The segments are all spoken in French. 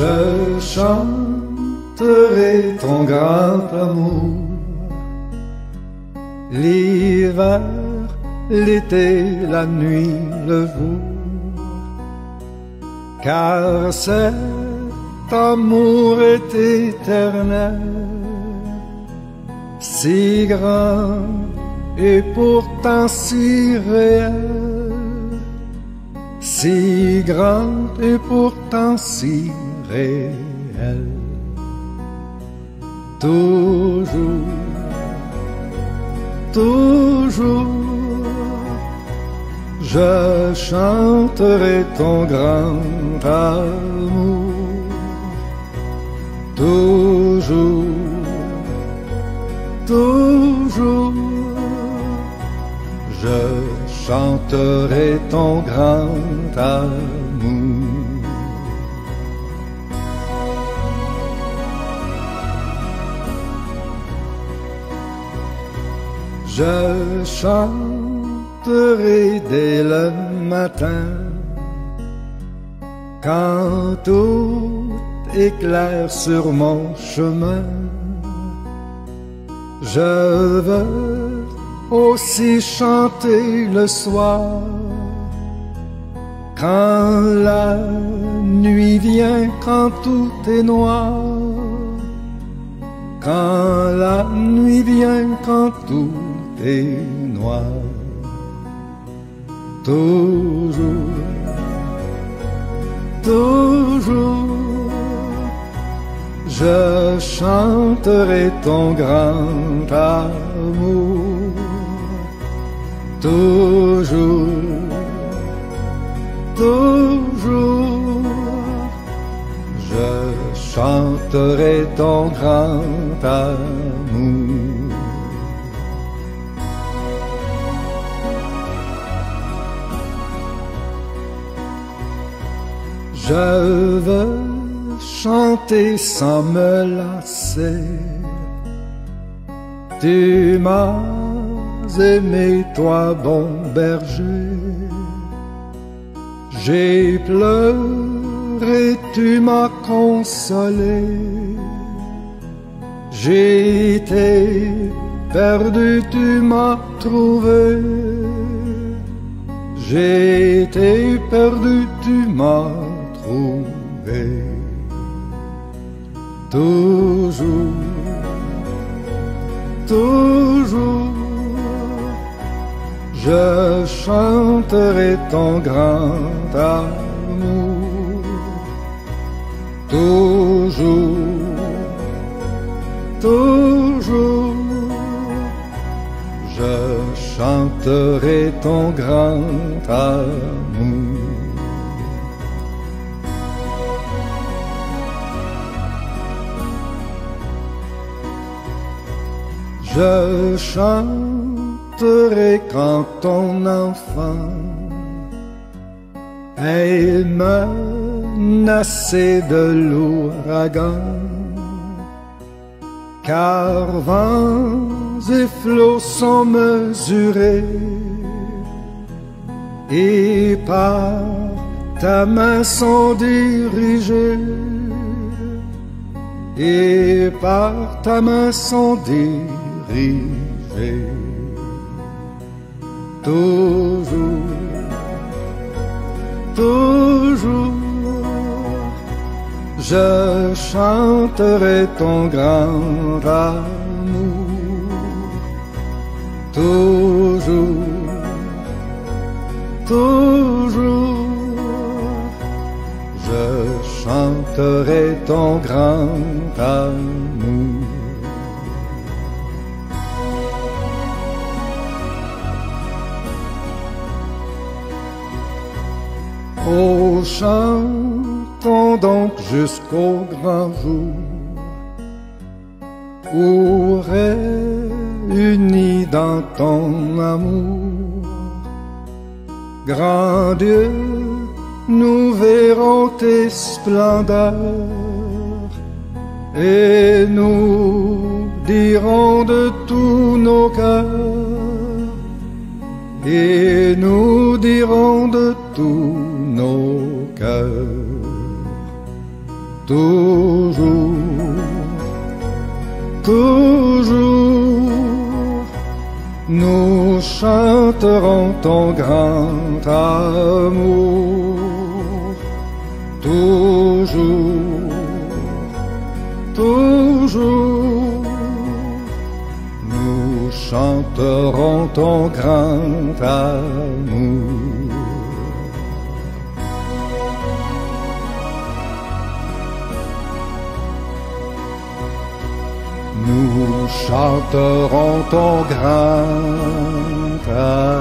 Je chanterai ton grand amour, l'hiver, l'été, la nuit, le jour, car cet amour est éternel, si grand et pourtant si réel, si grand et pourtant si réel. Toujours, toujours, je chanterai ton grand amour. Toujours, toujours, je chanterai ton grand amour. Je chanterai dès le matin, quand tout éclaire sur mon chemin. Je veux aussi chanter le soir, quand la nuit vient, quand tout est noir. Quand la nuit vient, quand tout est noir. Toujours, toujours, je chanterai ton grand amour. Toujours, toujours, je chanterai ton grand amour. Je veux chanter sans me lasser. Tu m'as aimé, toi, bon berger. J'ai pleuré, tu m'as consolé. J'ai été perdu, tu m'as trouvé. J'ai été perdu, tu m'as trouvé. Toujours, toujours, je chanterai ton grand amour. Toujours, toujours, je chanterai ton grand amour. Je chanterai quand ton enfant est menacé de l'ouragan, car vents et flots sont mesurés, et par ta main sont dirigés, et par ta main sont dirigés. Toujours, toujours, je chanterai ton grand amour. Toujours, toujours, je chanterai ton grand amour. Oh, chantons donc jusqu'au grand jour, où réunis dans ton amour, grand Dieu, nous verrons tes splendeurs, et nous dirons de tous nos cœurs, et nous dirons de tous nos cœurs. toujours, toujours, nous chanterons ton grand amour. Toujours, toujours, nous chanterons ton grand amour. Nous chanterons ton grand amour.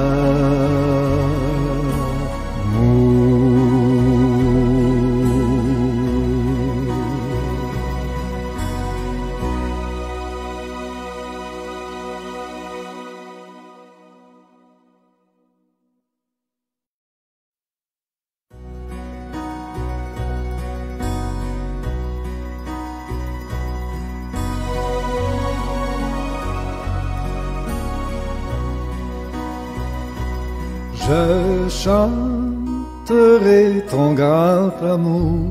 Je chanterai ton grand amour,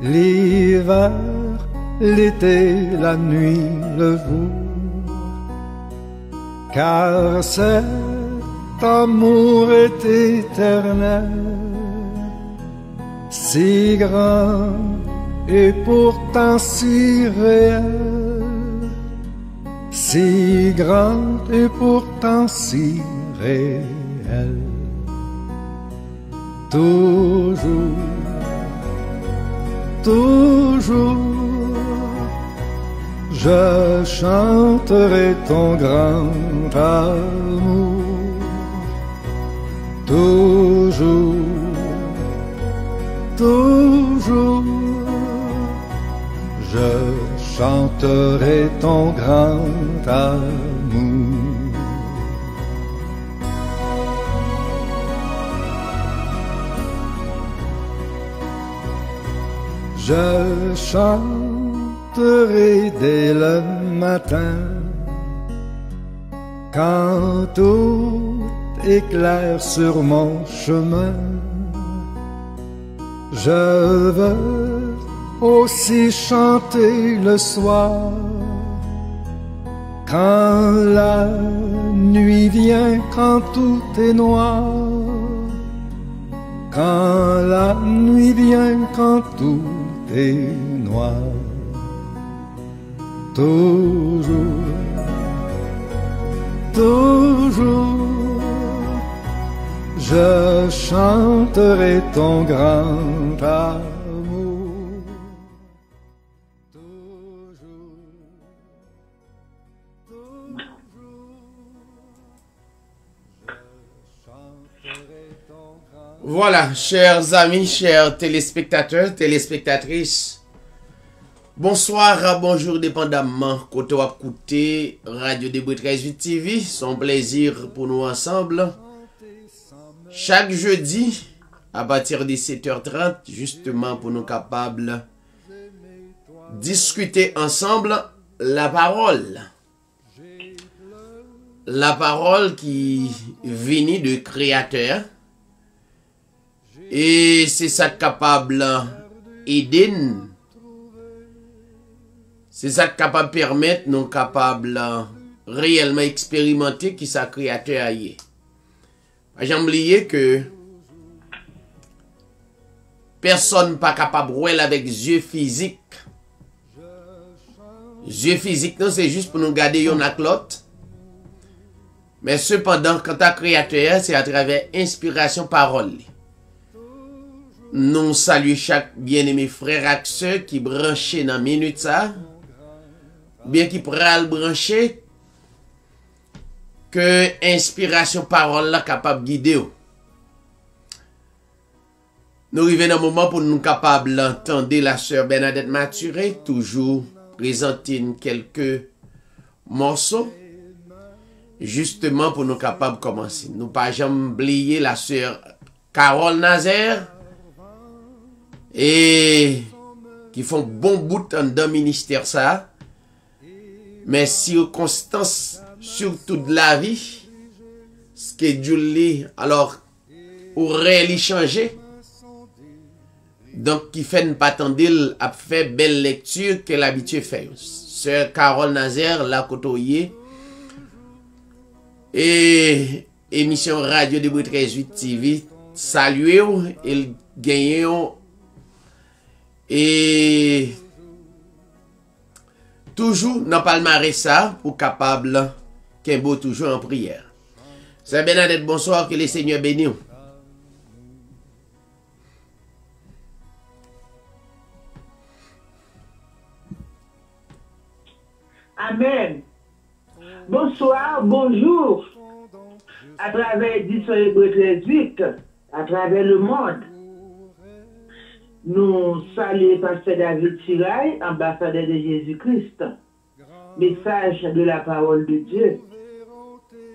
l'hiver, l'été, la nuit, le jour, car cet amour est éternel, si grand et pourtant si réel, si grand et pourtant si réel. Toujours, toujours, je chanterai ton grand amour. Toujours, toujours, je chanterai ton grand amour. Je chanterai dès le matin, quand tout éclaire sur mon chemin. Je veux aussi chanter le soir, quand la nuit vient, quand tout est noir. Quand la nuit vient, quand tout est noir. Toujours, toujours, je chanterai ton grand amour. Toujours, toujours, je chanterai ton grand. Voilà, chers amis, chers téléspectateurs, téléspectatrices, bonsoir, bonjour, dépendamment, côté ou écouter Radio Débris 13 TV, son plaisir pour nous ensemble. Chaque jeudi, à partir de 7h30, justement pour nous capables discuter ensemble la parole. La parole qui vient de Créateur. Et c'est ça capable aider. C'est ça capable permettre nous capable réellement expérimenter qui sa créateur a y. J'ai oublié que personne pas capable voir avec yeux physiques. Yeux physiques non c'est juste pour nous garder yon ak l'autre. Mais cependant quand ta créateur c'est à travers inspiration parole. Nous saluons chaque bien-aimé frère et sœur qui branché dans minute ça. Bien qui pral brancher que inspiration parole là capable guider. Nous arrivons dans un moment pour nous capables d'entendre la sœur Bernadette Maturé toujours présenter quelques morceaux justement pour nous capables de commencer. Nous pas jamais oublier la sœur Carole Nazaire et qui font bon bout dans le ministère ça. Mais circonstances surtout de la vie, schedule alors aurait changer. Donc, qui fait une patendile a fait belle lecture que l'habitude fait. Sœur Carole Nazaire, la côtoyer. Et émission Radio de 13-8 TV, saluez et gagnez et toujours dans palmarès ça pour capable qu'un beau toujours en prière. C'est Bernadette, bonsoir, que le Seigneur bénisse. Amen. Bonsoir, bonjour. À travers édition Hébreu 13-8, à travers le monde, nous saluons Pasteur David Chirail, ambassadeur de Jésus-Christ. Message de la parole de Dieu.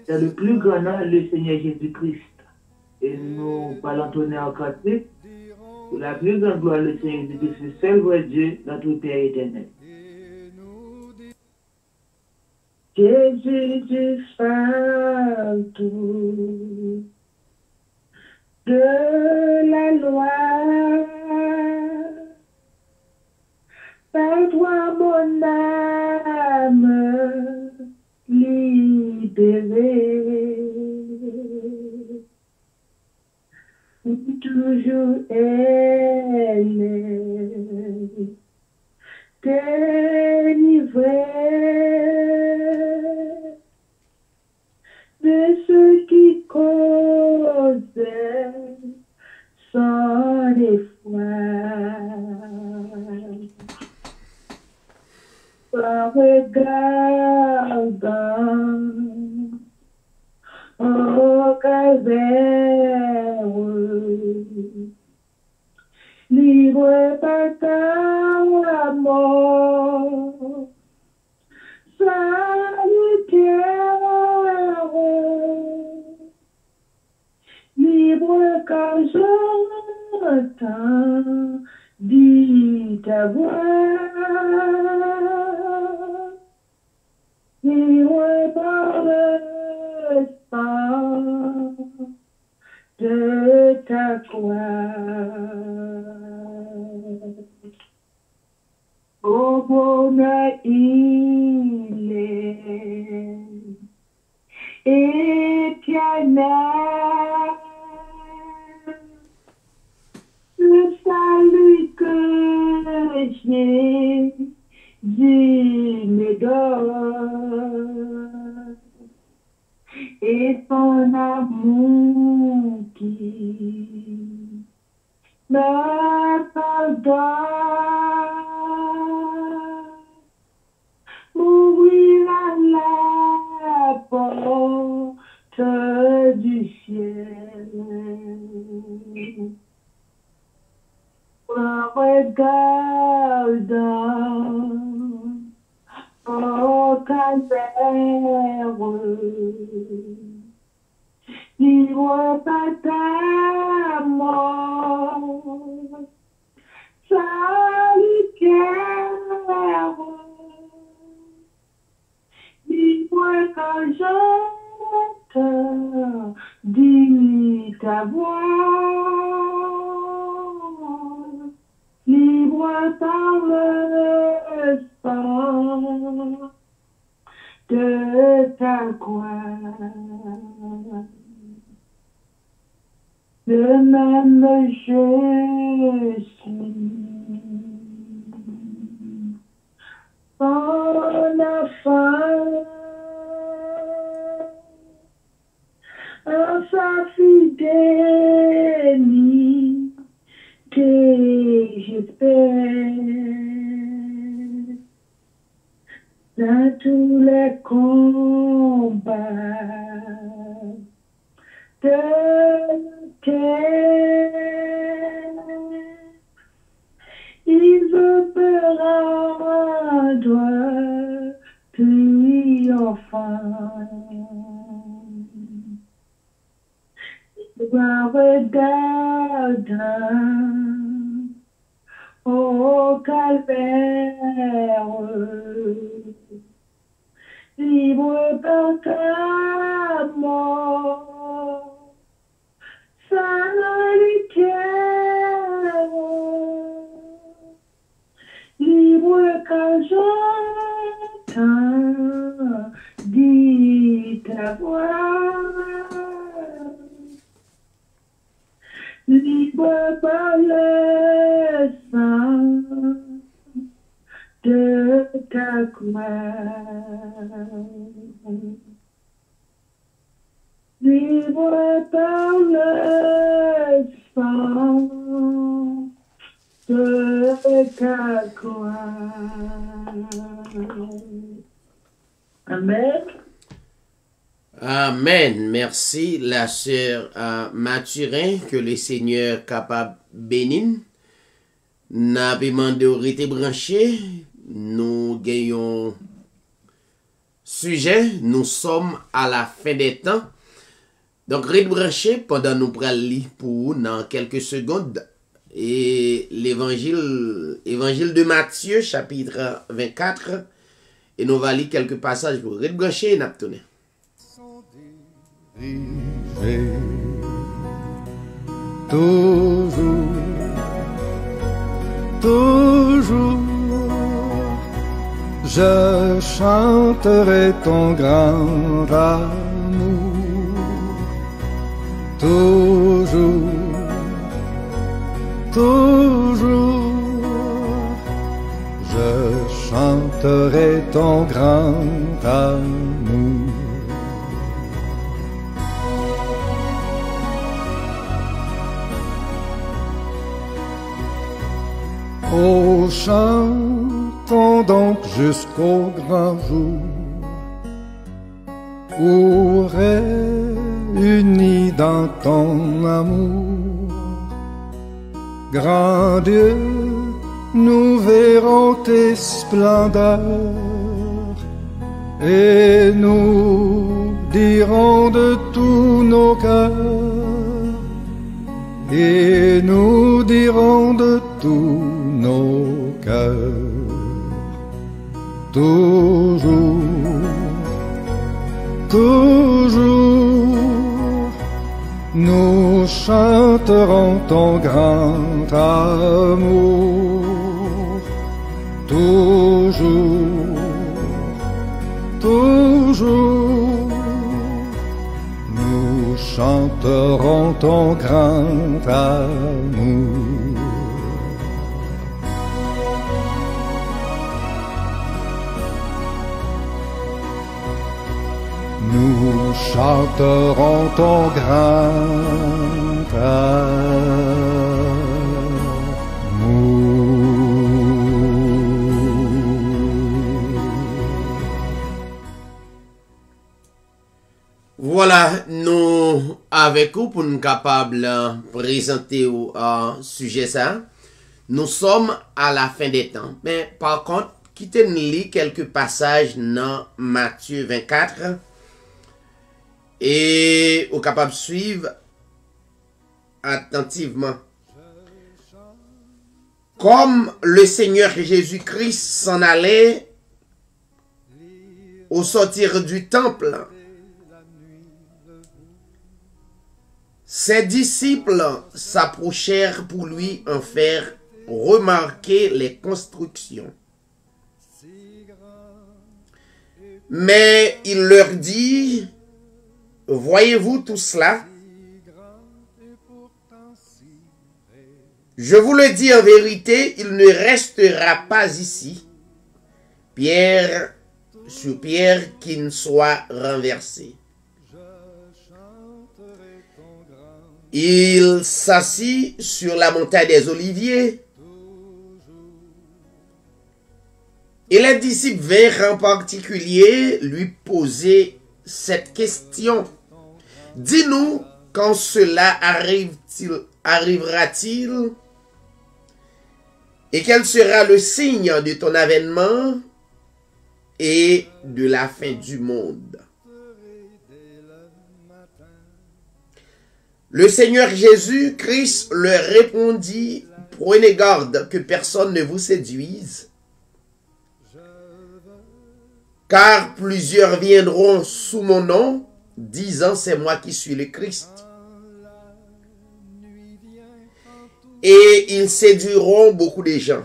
C'est le plus grand nom, le Seigneur Jésus-Christ. Et nous parlons tourner en cantique pour la plus grande gloire, le Seigneur Jésus-Christ, le seul vrai Dieu, notre Père éternel. Jésus du fardeau de la loi, par toi mon âme libérée, toujours elle est délivrée de ce qui cause son effroi. En regardant au calvaire, libre par ta mort, salutaire, libre quand j'entends dit ta voix, libre par le sang de ta croix. Au bonheur il est éternel, le salut que Jésus me donne, et son amour qui me pardonne. Mourir à la porte du ciel, en regardant au calvaire, libre par ta mort, salutaire, libre quand j'entends dit ta voix, libre par le sang de ta croix. De même je suis ton enfant, en sa fidélité j'espère, dans tous les combats de terre, il veut me rendre triomphant. En regardant au calvaire, libre par ta mort, salutaire, par le sang de ta croix. Libre par le sang de ta croix. Amen. Amen. Merci la sœur Mathurin, que le Seigneur capable bénir. N'a pas demandé au rite branché. Nous gagnons sujet. Nous sommes à la fin des temps. Donc, rite branché, pendant nous prenons lire pour dans quelques secondes. Et l'évangile de Matthieu, chapitre 24. Et nous allons lire quelques passages pour rite branché et n'abtonner. Toujours, toujours, je chanterai ton grand amour. Toujours, toujours, je chanterai ton grand amour. Oh, chantons donc jusqu'au grand jour, où réunis dans ton amour, grand Dieu, nous verrons tes splendeurs, et nous dirons de tous nos cœurs, et nous dirons de tous nos cœurs, toujours, toujours, nous chanterons ton grand amour, toujours, toujours, nous chanterons ton grand amour. Nous chanterons ton grand Voilà, nous avec vous pour nous capables présenter au sujet ça. Nous sommes à la fin des temps. Mais par contre, quittez-nous lire quelques passages dans Matthieu 24 et vous capable de suivre attentivement. Comme le Seigneur Jésus-Christ s'en allait au sortir du temple, ses disciples s'approchèrent pour lui en faire remarquer les constructions. Mais il leur dit, voyez-vous tout cela? Je vous le dis en vérité, il ne restera pas ici pierre sur pierre qui ne soit renversée. Il s'assit sur la montagne des Oliviers. Et les disciples vinrent en particulier lui poser cette question. Dis-nous quand cela arrivera-t-il et quel sera le signe de ton avènement et de la fin du monde. Le Seigneur Jésus-Christ leur répondit, prenez garde que personne ne vous séduise, car plusieurs viendront sous mon nom, disant c'est moi qui suis le Christ. Et ils séduiront beaucoup de gens.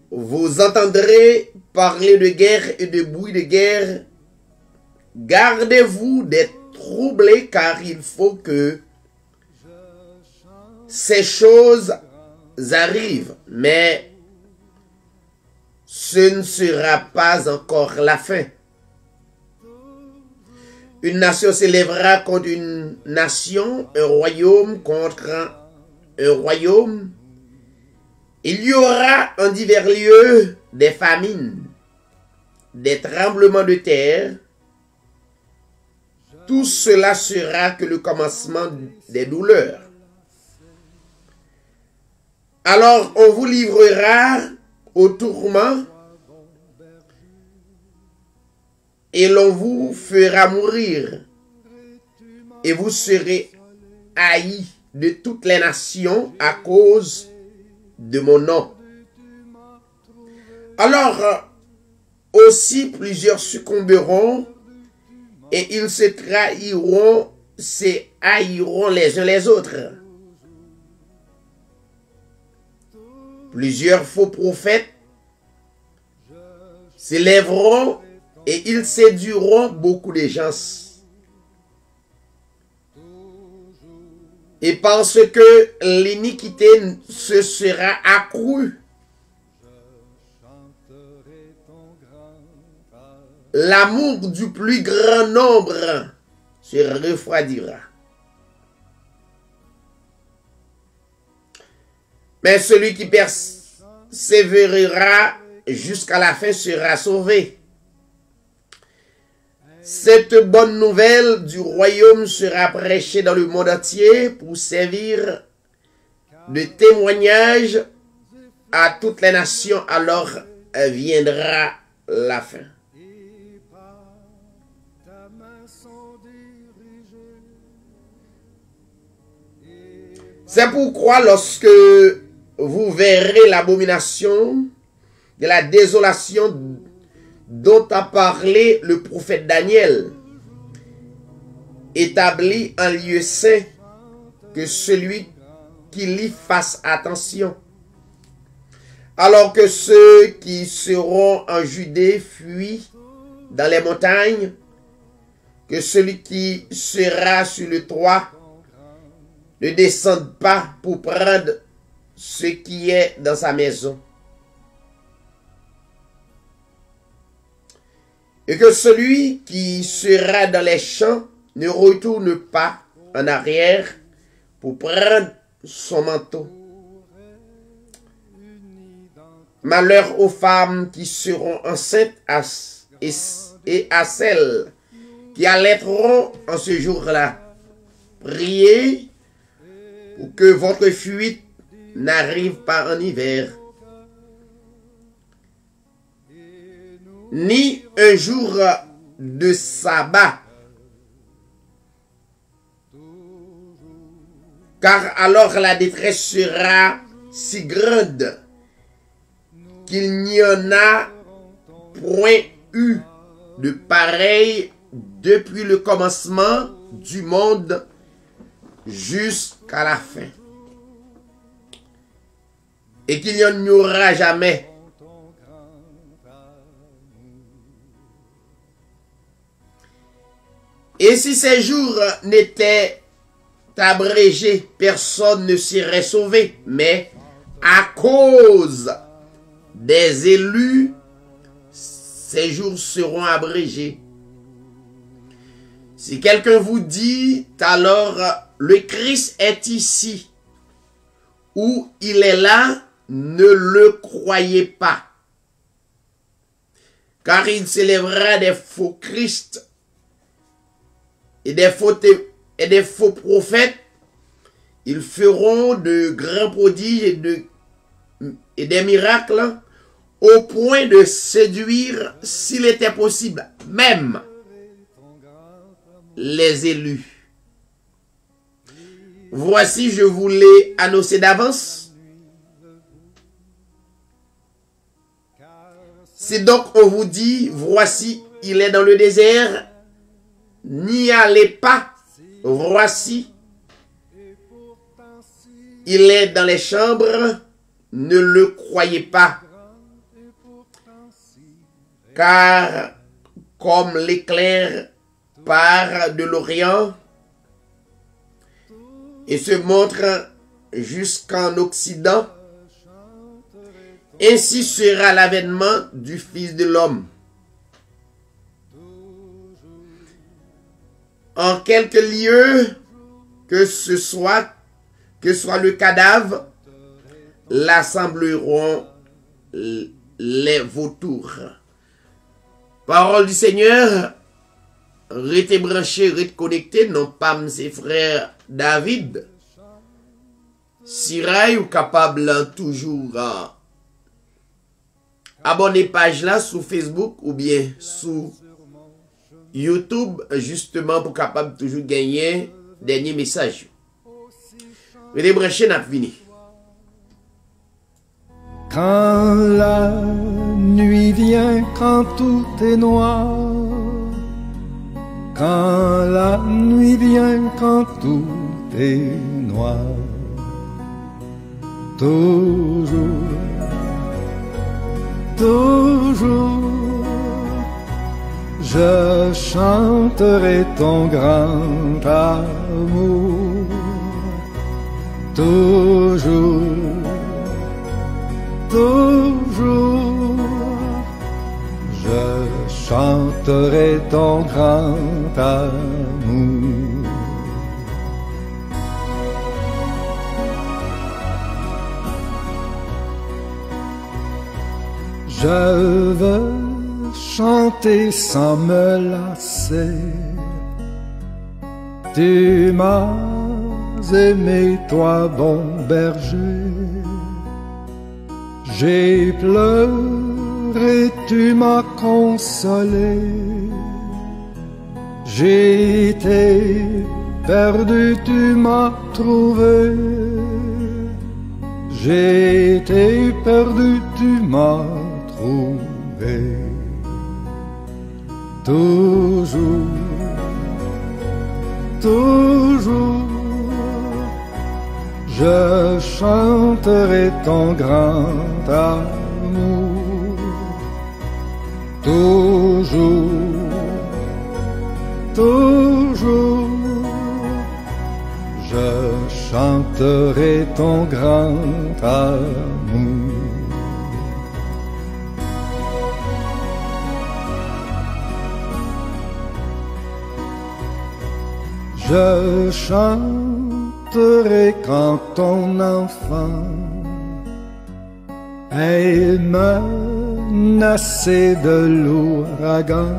Vous entendrez parler de guerre et de bruit de guerre. Gardez-vous d'être troublé car il faut que ces choses arrivent, mais ce ne sera pas encore la fin. Une nation s'élèvera contre une nation, un royaume contre un royaume. Il y aura en divers lieux des famines, des tremblements de terre. Tout cela sera que le commencement des douleurs. Alors on vous livrera au tourment et l'on vous fera mourir et vous serez haïs de toutes les nations à cause de mon nom. Alors aussi plusieurs succomberont et ils se trahiront, se haïront les uns les autres. Plusieurs faux prophètes s'élèveront et ils séduiront beaucoup de gens. Et parce que l'iniquité se sera accrue, l'amour du plus grand nombre se refroidira. Mais celui qui persévérera jusqu'à la fin sera sauvé. Cette bonne nouvelle du royaume sera prêchée dans le monde entier pour servir de témoignage à toutes les nations, alors viendra la fin. C'est pourquoi lorsque vous verrez l'abomination de la désolation dont a parlé le prophète Daniel, établi en lieu saint, que celui qui lit fasse attention. Alors que ceux qui seront en Judée fuient dans les montagnes, que celui qui sera sur le toit ne descende pas pour prendre ce qui est dans sa maison. Et que celui qui sera dans les champs ne retourne pas en arrière pour prendre son manteau. Malheur aux femmes qui seront enceintes et à celles qui allaiteront en ce jour-là. Priez pour que votre fuite n'arrive pas en hiver, ni un jour de sabbat, car alors la détresse sera si grande qu'il n'y en a point eu de pareil depuis le commencement du monde jusqu'à la fin, et qu'il n'y en aura jamais. Et si ces jours n'étaient abrégés, personne ne serait sauvé. Mais à cause des élus, ces jours seront abrégés. Si quelqu'un vous dit alors le Christ est ici ou il est là, ne le croyez pas. Car il s'élèvera des faux Christ et des faux prophètes. Ils feront de grands prodiges et des miracles au point de séduire, s'il était possible, même les élus. Voici, je vous l'ai annoncé d'avance. Si donc on vous dit, voici, il est dans le désert, n'y allez pas. Voici, il est dans les chambres, ne le croyez pas. Car comme l'éclair part de l'Orient et se montre jusqu'en Occident. Ainsi sera l'avènement du Fils de l'homme. En quelques lieux que soit le cadavre, l'assembleront les vautours. Parole du Seigneur, restez branchés, restez connectés, non pas ses frères David. Si ou capable toujours abonner page là sur Facebook ou bien sur YouTube, justement pour capable toujours gagner dernier message. Restez branchés, n'a fini. Quand la nuit vient, quand tout est noir, quand la nuit vient, quand tout est noir, toujours, toujours, je chanterai ton grand amour, toujours. Toujours, je chanterai ton grand amour. Je veux chanter sans me lasser. Tu m'as aimé, toi, bon berger. J'ai pleuré, tu m'as consolé. J'ai été perdu, tu m'as trouvé. J'ai été perdu, tu m'as trouvé. Toujours, toujours, je chanterai ton grand amour. Toujours, toujours, je chanterai ton grand amour. Je chanterai quand ton enfant est menacé de l'ouragan,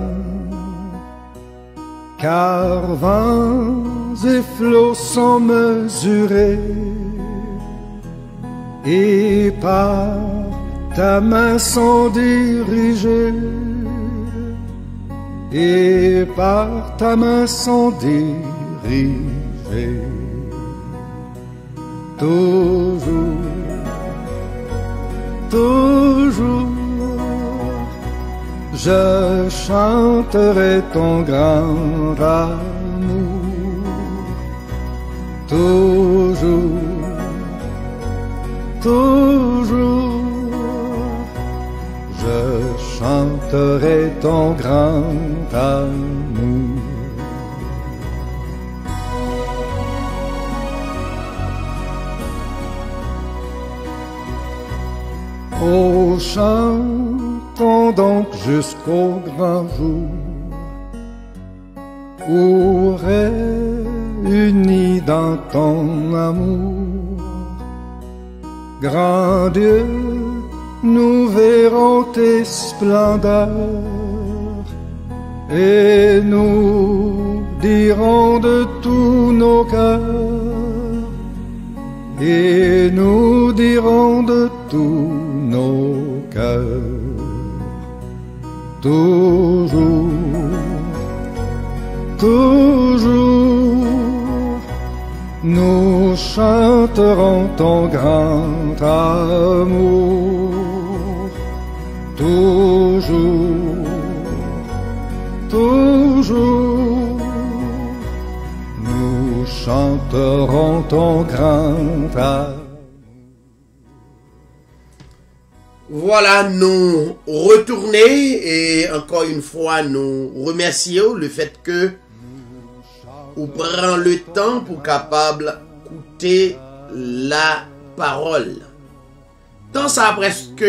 car vents et flots sont mesurés, et par ta main sont dirigés, et par ta main sont dirigés. Toujours, toujours, je chanterai ton grand amour. Toujours, toujours, je chanterai ton grand amour. Oh, chantons donc jusqu'au grand jour, où réunis dans ton amour, grand Dieu, nous verrons tes splendeurs, et nous dirons de tous nos cœurs, et nous dirons de tous nos cœurs, toujours, toujours, nous chanterons ton grand amour, toujours, toujours, nous chanterons ton grand amour. Voilà, nous retourner et encore une fois nous remercions le fait que ou prend le temps pour capable écouter la parole. Temps ça a presque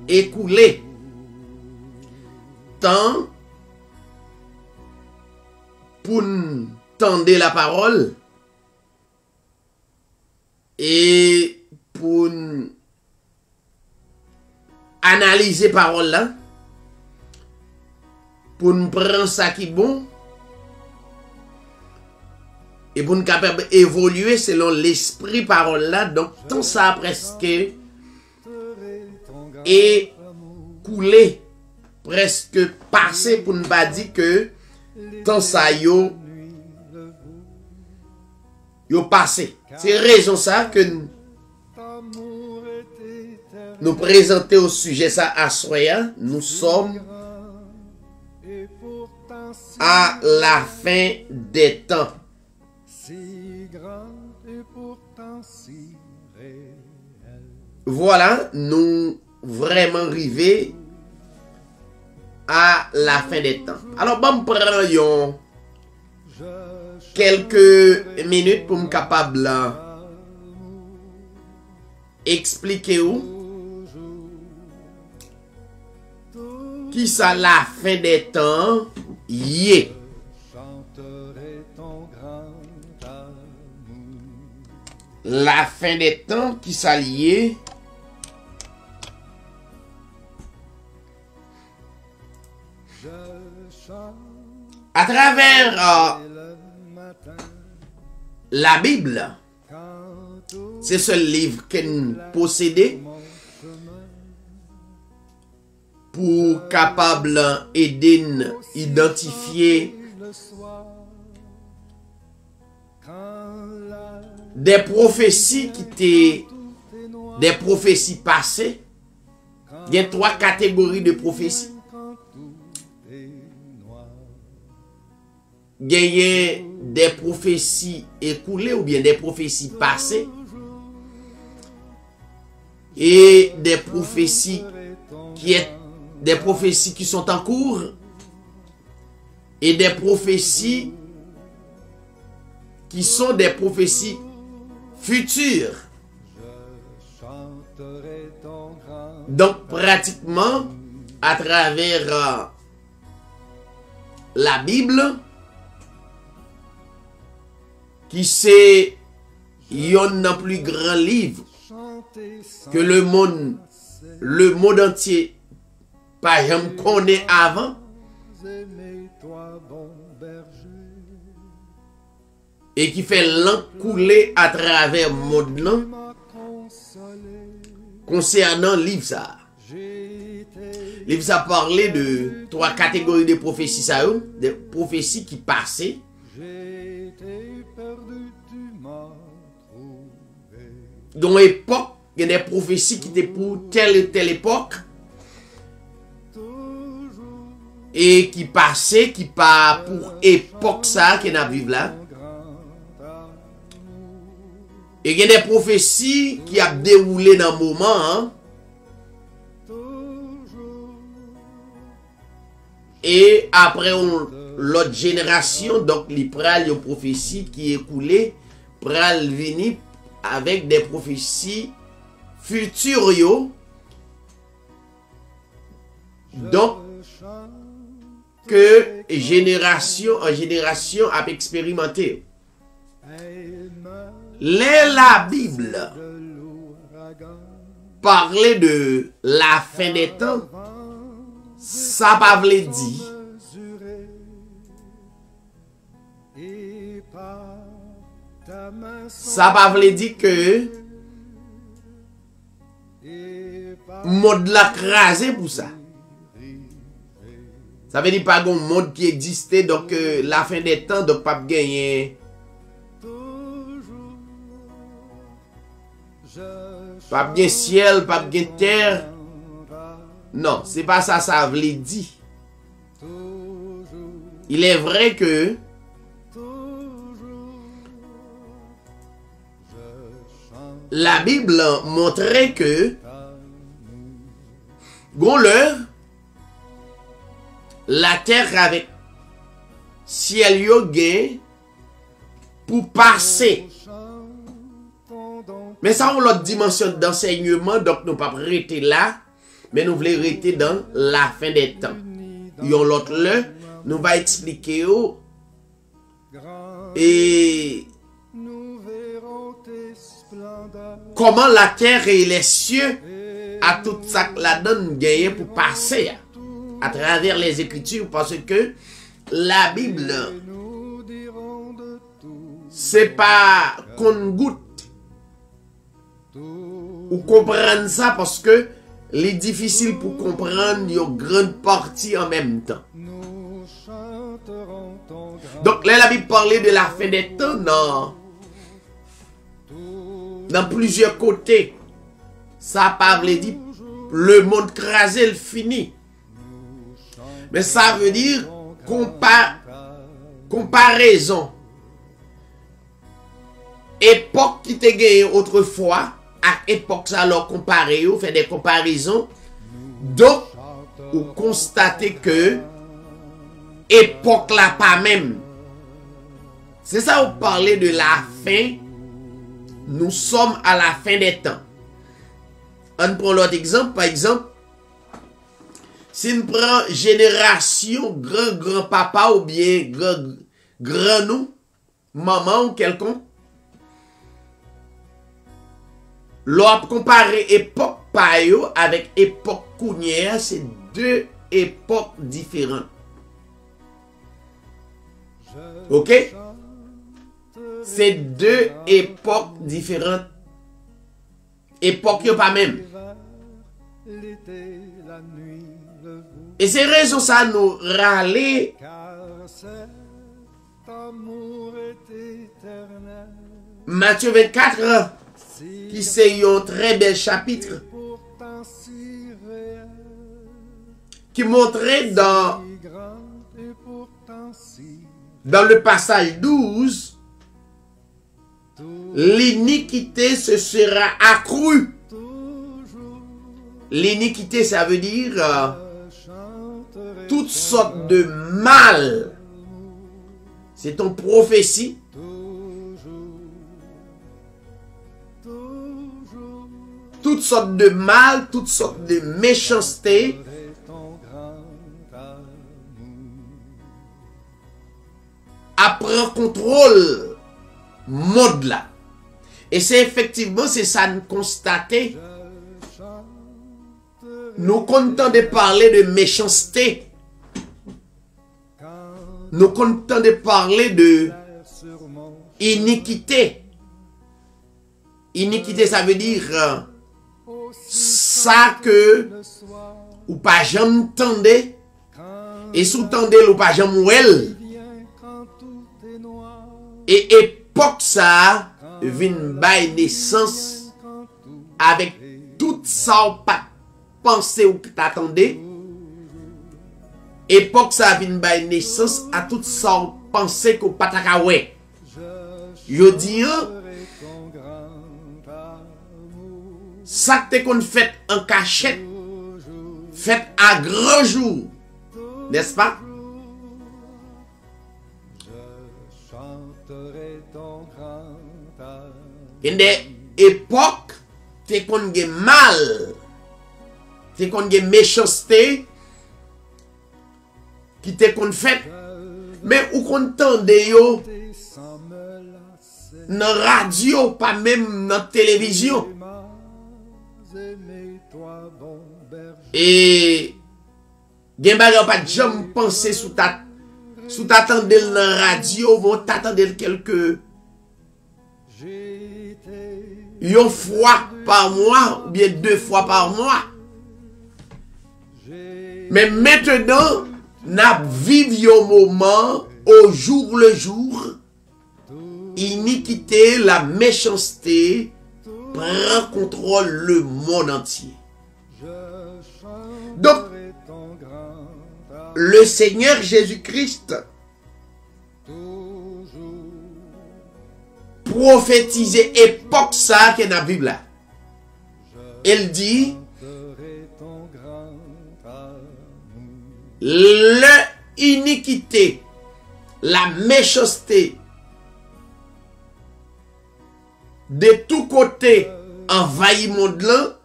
écoulé. Temps pour tendre la parole et pour analyser parole là, pour nous prendre ça qui est bon et pour nous capable évoluer selon l'esprit parole là. Donc tout ça a presque écoulé, presque passé, pour ne pas dire que tant ça yo passé. C'est raison ça que nous présenter au sujet ça à soya. Nous sommes à la fin des temps. Voilà, nous vraiment arrivés à la fin des temps. Alors, bon, prends quelques minutes pour me capable expliquer où qui ça la fin des temps y est. La fin des temps qui ça y est. À travers la Bible, c'est ce livre que nous possédons pour capable aider identifier des prophéties qui étaient des prophéties passées. Il y a 3 catégories de prophéties. Il y a des prophéties écoulées ou bien des prophéties passées et des prophéties qui sont en cours et des prophéties qui sont des prophéties futures. Donc pratiquement à travers la Bible, qui c'est un plus grand livre que le monde entier pas jamais connaît avant, et qui fait l'encouler à travers le monde concernant le livre ça. Le livre ça parlait de 3 catégories de prophéties, ça, des prophéties qui passaient. Dans l'époque, il y a des prophéties qui étaient pour telle et telle époque et qui passaient, qui pas pour époque ça qui n'a vivre là. Et il y a des prophéties qui a déroulé dans le moment. Hein? Et après l'autre génération, donc les pral une prophétie qui est écoulée, pral venir avec des prophéties futures yo. Donc que génération en génération a expérimenté. La Bible parlait de la fin des temps. Ça pas veut dire ça pas veut dire que monde la crasé pour ça. Ça veut dire pas un monde qui existait donc la fin des temps donc pas gagner. Pas bien ciel, pas bien terre. Non, c'est pas ça, ça veut dire. Il est vrai que la Bible montrait que l'heure, la terre avec ciel yo gen pour passer. Mais ça, on l'autre dimension d'enseignement, donc nous ne pouvons pas rester là, mais nous voulons rester dans la fin des temps. Yon l'autre là, nous va expliquer et comment la terre et les cieux à tout ça que la donne gagné pour passer à travers les Écritures, parce que la Bible, c'est pas qu'on goûte ou comprendre ça, parce que c'est difficile pour comprendre une grande partie en même temps. Donc là, la Bible parlait de la fin des temps dans plusieurs côtés. Ça parle dit le monde crasé, le fini. Mais ça veut dire comparaison. Époque qui te gagne autrefois, à époque ça alors comparé, ou fait des comparaisons. Donc, vous constatez que époque là pas même. C'est ça vous parlez de la fin. Nous sommes à la fin des temps. On prend l'autre exemple, par exemple, si on prend génération grand-papa ou bien grand-nous, maman ou quelqu'un, l'on comparer époque payo avec époque counière, c'est deux époques différentes. Ok? C'est deux époques différentes. Époque yo pas même. Et c'est raison ça nous râler. Matthieu 24, qui c'est un très bel chapitre, qui montrait dans le passage 12, l'iniquité se sera accrue. L'iniquité, ça veut dire toutes sortes de mal. C'est une prophétie. Toutes sortes de mal, toutes sortes de méchanceté. Prend contrôle monde là. Et c'est effectivement, c'est ça nous constater. Nous contents de parler de méchanceté. Nous contents de parler de iniquité. Iniquité, ça veut dire ça que ou pas jamais tendez et sous tendez ou pas jamais ouel. Et époque ça vient by naissance avec tout ça ou pas penser ou t'attendais. Époque ça vient by naissance à tout ça ou penser qu'on pas t'akawé. Je dis ça que qu'on fait en cachette, fait à grand jour, n'est-ce pas? In des époques, t'es qu'on gagne mal, t'es qu'on gagne méchanceté, qui t'es qu'on fait, mais où qu'on tende yo, dans radio, pas même dans télévision. Et gen bagay pas jamais penser sous t'attendre dans la radio, vont t'attendre quelque une fois par mois ou bien 2 fois par mois. Mais maintenant, n'a vivre un moment au jour le jour, iniquité, la méchanceté prend contrôle le monde entier. Donc, le Seigneur Jésus-Christ prophétisait époque ça qui est dans la Bible. Elle dit l'iniquité, la méchanceté de tous côtés envahi le monde là.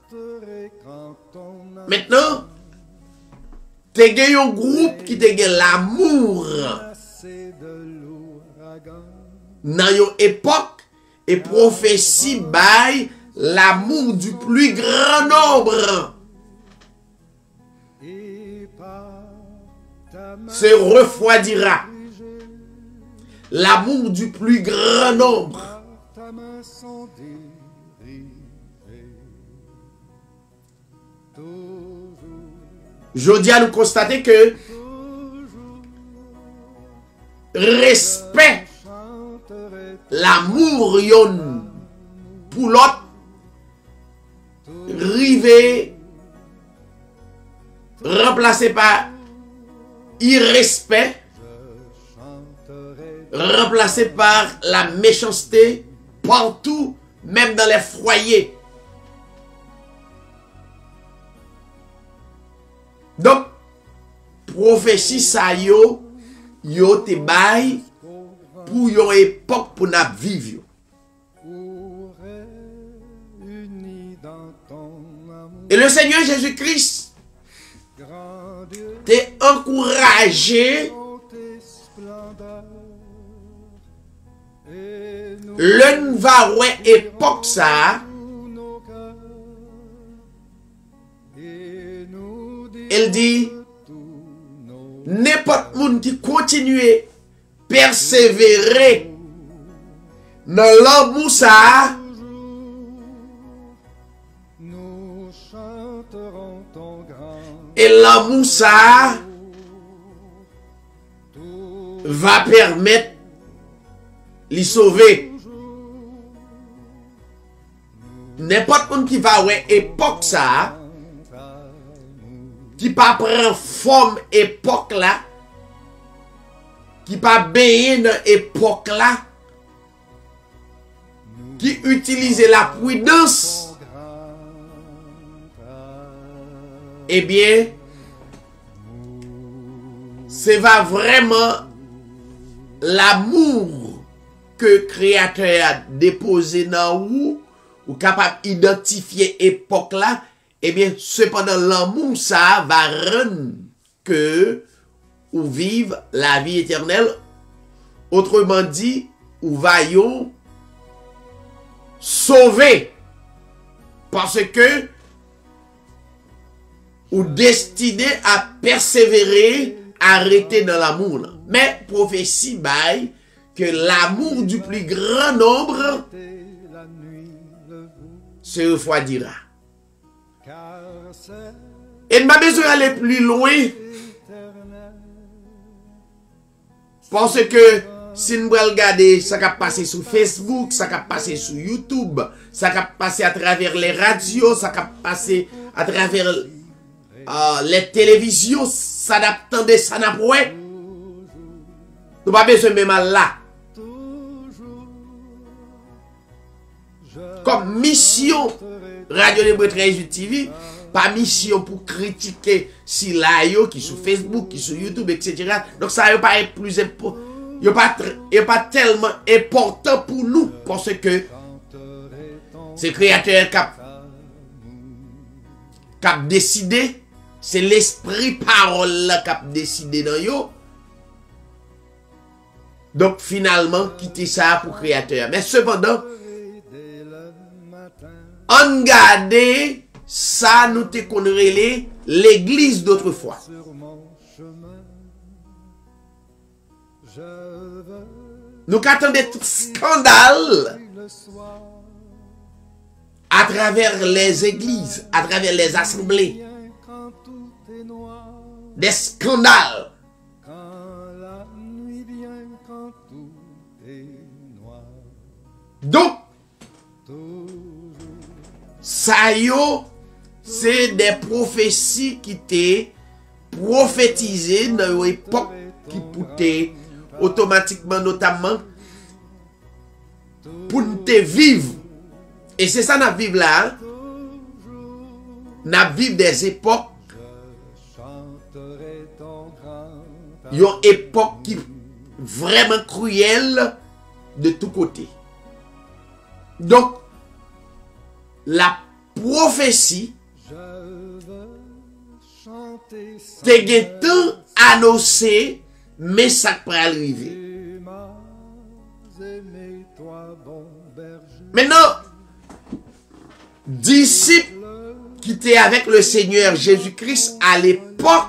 Maintenant, te gen un groupe qui te gen l'amour dans une époque et prophétie by l'amour du plus grand nombre se refroidira. L'amour du plus grand nombre. Je dis à nous constater que respect, l'amour yon pour l'autre, rivé, remplacé par irrespect, remplacé par la méchanceté partout, même dans les foyers. Donc, prophétie ça yo te bay pour yon époque pour n'a vivre. Et le Seigneur Jésus-Christ t'est encouragé le va ouais époque ça. Elle dit, n'importe monde qui continue persévérer dans l'amour ça, et l'amour ça va permettre de sauver. N'importe monde qui va ouais époque ça, qui pas prend forme époque là, qui pas baigné dans époque là, qui utilise la prudence, eh bien, c'est va vraiment l'amour que Créateur a déposé dans vous, ou capable d'identifier époque là. Eh bien, cependant, l'amour, ça va rendre que ou vive la vie éternelle. Autrement dit, ou vaillons sauver. Parce que ou destiné à persévérer, arrêter dans l'amour. Mais prophétie baille que l'amour du plus grand nombre se refroidira. Et ne m'a besoin d'aller plus loin. Parce que si nous regardons ça qui a passé sur Facebook, ça qui a passé sur YouTube, ça qui a passé à travers les radios, ça qui a passé à travers les télévisions, ça n'a pas de ça n'a pas. Nous pas besoin même là. Comme mission Radio Debré 13 TV, pas mission pour critiquer si là yo qui sur Facebook, qui sur YouTube, etc. Donc ça n'est pas plus important. Il n'est pas tellement important pour nous parce que c'est Créateur qui a décidé, c'est l'esprit parole qui a décidé dans yo. Donc finalement, quitter ça pour Créateur. Mais cependant, on garde ça nous te connaît l'église d'autrefois. Nous attendons des scandales à travers les églises, à travers les assemblées. Des scandales. Donc, ça yo, c'est des prophéties qui étaient prophétisées dans une époque qui poutait automatiquement, notamment, pour nous vivre. Et c'est ça, nous vivons là. Nous vivons des époques. Une époque qui est vraiment cruelle de tous côtés. Donc, la prophétie te gen tant annoncé, mais ça peut arriver. Maintenant, disciples qui étaient avec le Seigneur Jésus-Christ à l'époque,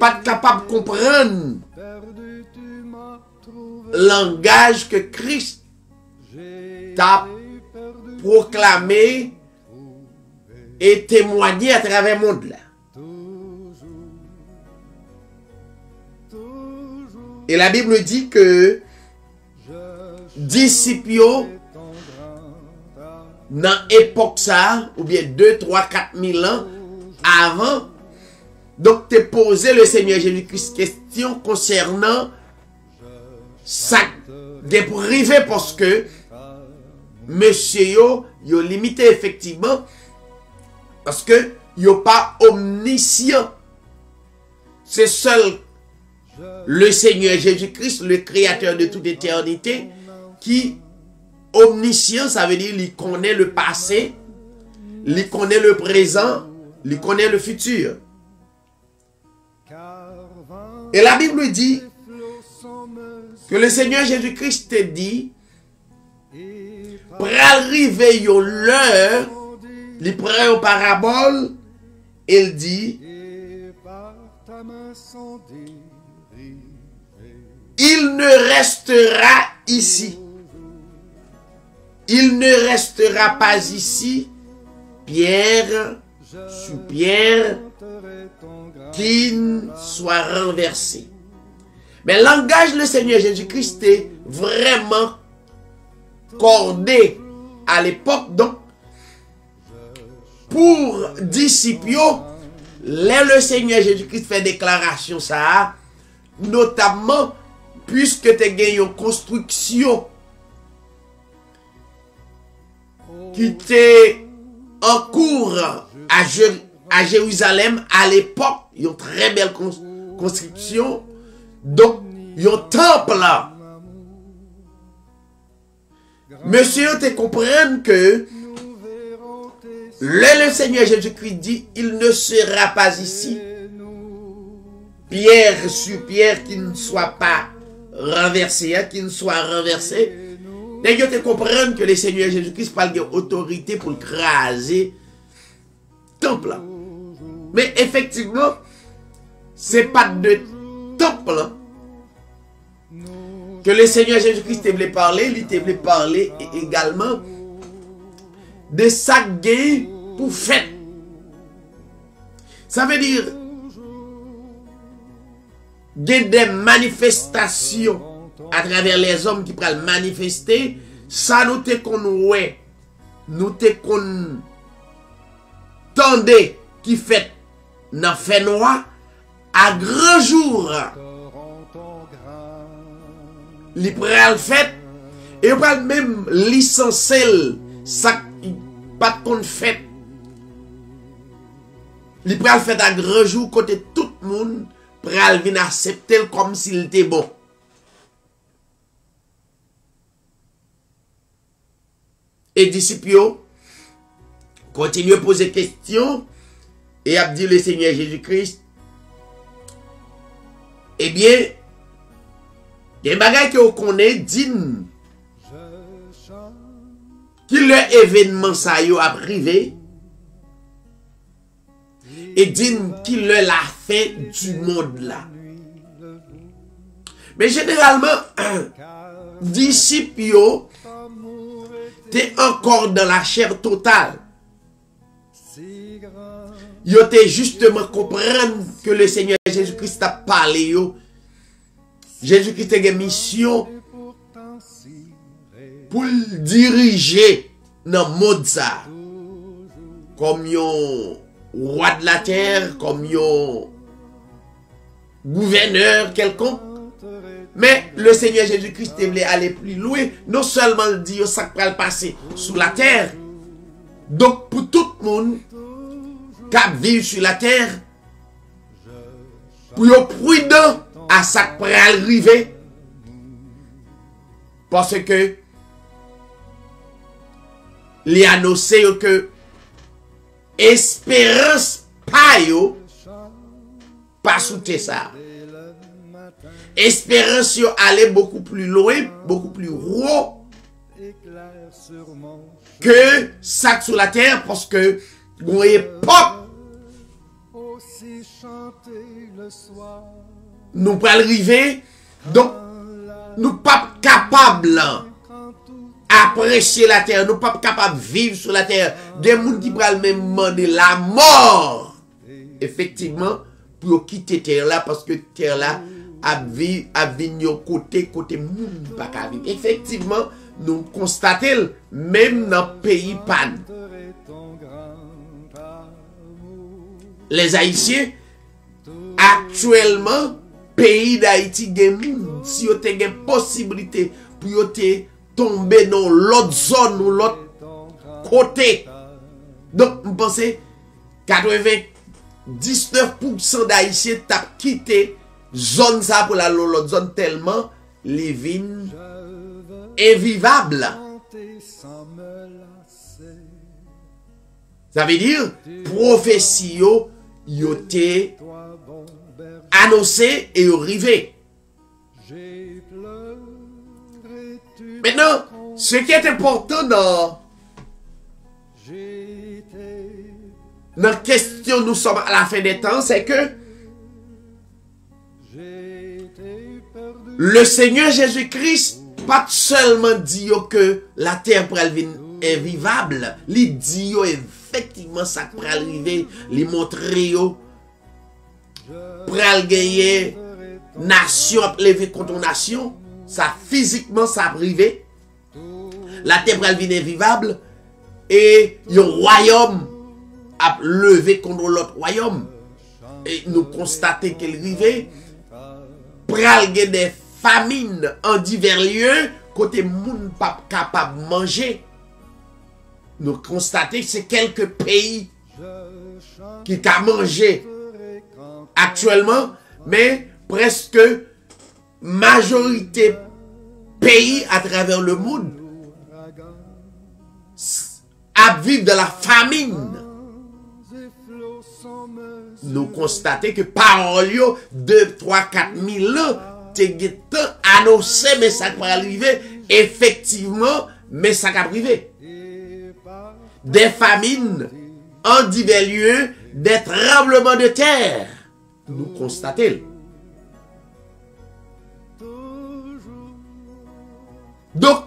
pas capable de comprendre le langage que Christ t'a proclamé et témoigné à travers le monde là. Et la Bible dit que disciples dans l'époque ça, ou bien 2, 3, 4 000 ans avant, donc te posé le Seigneur Jésus-Christ question concernant ça des privés parce que monsieur yo limité effectivement parce que yo pas omniscient. C'est seul le Seigneur Jésus-Christ, le créateur de toute éternité, qui omniscient, ça veut dire il connaît le passé, il connaît le présent, il connaît le futur. Et la Bible dit que le Seigneur Jésus-Christ te dit, pour arriver à l'heure, il prend une parabole, il dit, il ne restera ici. Il ne restera pas ici, pierre sur pierre, qui soit renversé. Mais le langage du Seigneur Jésus-Christ est vraiment cordé à l'époque. Donc, pour disciples, le Seigneur Jésus-Christ fait déclaration ça, notamment puisque tu as gagné une construction qui était en cours à Jérusalem à l'époque, une très belle construction, donc un temple là. Monsieur, tu comprends que le Seigneur Jésus-Christ dit, il ne sera pas ici, pierre sur pierre qui ne soit pas renversée, qui ne soit renversée. Et je te comprends que le Seigneur Jésus-Christ parle d'autorité pour craser le temple. Mais effectivement, ce n'est pas de temple que le Seigneur Jésus-Christ te voulait parler. Il te voulait parler également de sa guerre pour fête. Ça veut dire des manifestations à travers les hommes qui peuvent manifester. Ça nous te qu'on ouais, nous te qu'on tendez qui fait dans fait noir à grand jour. Li pral fait et pral même licencier ça pas qu'on fait. Li pral fait à grand jour côté tout le monde pral vinn accepter comme s'il était bon. Et disciples continuent à poser des questions et à dire le Seigneur Jésus-Christ, eh bien, il y a des bagages que vous connaissez, dit que l'événement ça a arrivé et dit qu'il est la fin du monde là. Mais généralement, disciples t'es encore dans la chair totale. Yo t'es justement comprendre que le Seigneur Jésus-Christ a parlé yo. Jésus-Christ a une mission pour diriger dans le monde ça. Comme yon roi de la terre, comme yon gouverneur quelconque. Mais le Seigneur Jésus-Christ voulait aller plus loin. Non seulement il dit ça va passer sous la terre. Donc pour tout le monde qui vit sur la terre, pour être prudent à ça qui va arriver. Parce que li annoncé que espérance pa yo pas soute ça. Espérance yo aller beaucoup plus loin, beaucoup plus haut que ça sur la terre parce que une époque nous pas arriver donc nous pas capables apprécier la terre, nous pas capables de vivre sur la terre. Des gens qui pral même demander la mort effectivement pour quitter terre là parce que terre là a venir côté moun pas ka vivre. Effectivement, nous constatons même dans le pays pan. Les Haïtiens actuellement pays d'Haïti gen moun si yo te gen possibilité pour yo te tomber dans l'autre zone ou l'autre côté. Donc, vous pensez 99% d'Haïtiens t'a quitté zone ça pour la l'autre zone tellement les vignes invivables. Ça veut dire prophétie yo te annoncé et arrivé. Maintenant, ce qui est important dans la question, nous sommes à la fin des temps, c'est que le Seigneur Jésus-Christ pas seulement dit que la terre pourrait être invivable, il dit effectivement ça pourrait arriver, il montre pourrait gagner nation lever contre nation, ça physiquement ça privé. La terre pourrait être invivable et le royaume a levé contre l'autre royaume. Et nous constatons qu'il arrivait pral gen des famines en divers lieux côté moun pas capable de manger. Nous constatons que c'est quelques pays qui ont mangé actuellement, mais presque majorité pays à travers le monde à vivre de la famine. Nous constatons que parole 2, 3, 4 000 ans, t'es annoncé, mais ça va arriver. Effectivement, mais ça va arriver. Des famines en divers lieux, des tremblements de terre. Nous constatons. Donc,